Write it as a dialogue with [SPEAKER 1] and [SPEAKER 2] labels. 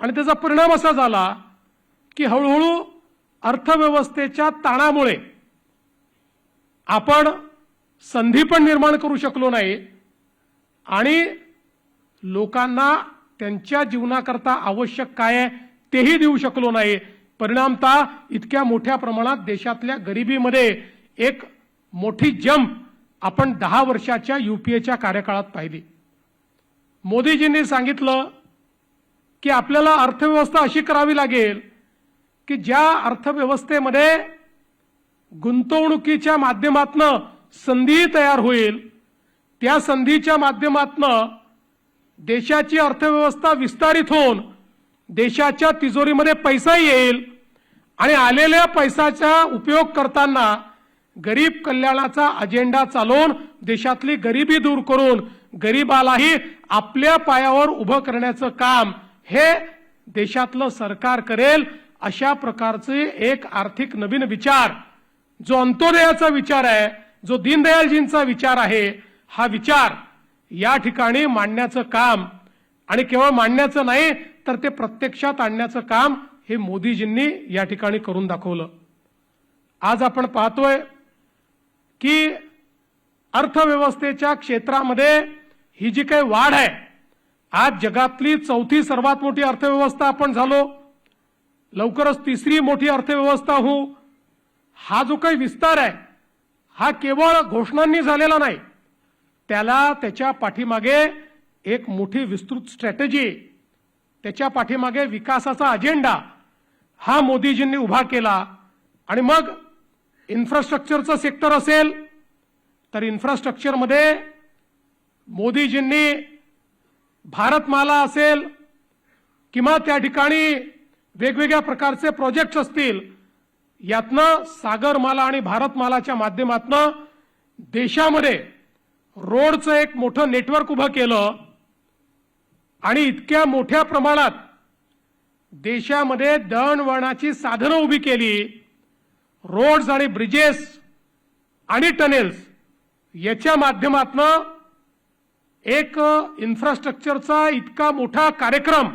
[SPEAKER 1] आणि त्याचा परिणाम असा झाला की हळूहळू अर्थव्यवस्थेच्या ताणामुळे आपण संधी पण निर्माण करू शकलो नाही आणि लोकांना त्यांच्या जीवनाकरता आवश्यक काय आहे तेही देऊ शकलो नाही। परिणामतः इतक्या मोठ्या प्रमाणात देशातल्या गरिबीमध्ये एक मोठी जंप आपण 10 वर्षाच्या यूपीएच्या कार्यकाळात पाहिली। मोदीजींनी सांगितलं की आपल्याला अर्थव्यवस्था अशी करावी लागेल की ज्या अर्थव्यवस्थेमध्ये गुंतवणुकीच्या माध्यमातून संधी तयार होईल, त्या संधीच्या माध्यमातून देशाची अर्थव्यवस्था विस्तारित होऊन देशाच्या तिजोरीमध्ये पैसा येईल आणि आलेल्या पैशाचा उपयोग करताना गरीब कल्याणाचा अजेंडा चालवून देशातली गरिबी दूर करून गरिबालाही आपल्या पायावर उभं करण्याचं काम हे देशातलं सरकार करेल। अशा प्रकारचे एक आर्थिक नवीन विचार जो अंत्योदयाचा विचार आहे, जो दीनदयालजींचा विचार आहे, हा विचार या ठिकाणी मांडण्याचं काम आणि केवळ मांडण्याचं नाही तर ते प्रत्यक्षात आणण्याचं काम हे मोदीजींनी या ठिकाणी करून दाखवलं। आज आपण पाहतोय की अर्थव्यवस्थेच्या क्षेत्रामध्ये ही जी काही वाढ आहे, आज जगातली 4थी सर्वात मोठी अर्थव्यवस्था आपण झालो, लवकरच 3री मोठी अर्थव्यवस्था होऊ। हा जो काही विस्तार आहे हा केवळ घोषणांनी झालेला नाही, त्याला त्याच्या पाठीमागे एक मोठी विस्तृत स्ट्रॅटेजी, त्याच्या पाठीमागे विकासाचा अजेंडा हा मोदीजींनी उभा केला। आणि मग इन्फ्रास्ट्रक्चरचं सेक्टर असेल तर इन्फ्रास्ट्रक्चरमध्ये मोदीजींनी भारतमाला असेल किंवा त्या ठिकाणी वेगवेगळ्या प्रकारचे प्रोजेक्ट्स असतील, यातनं सागरमाला आणि भारतमालाच्या माध्यमातून देशामध्ये रोडचं एक मोठं नेटवर्क उभं केलं आणि इतक्या मोठ्या प्रमाणात देशामध्ये दळणवळणाची साधनं उभी केली। रोड्स आणि ब्रिजेस आणि टनेल्स याच्या माध्यमातून एक इन्फ्रास्ट्रक्चरचा इतका मोठा कार्यक्रम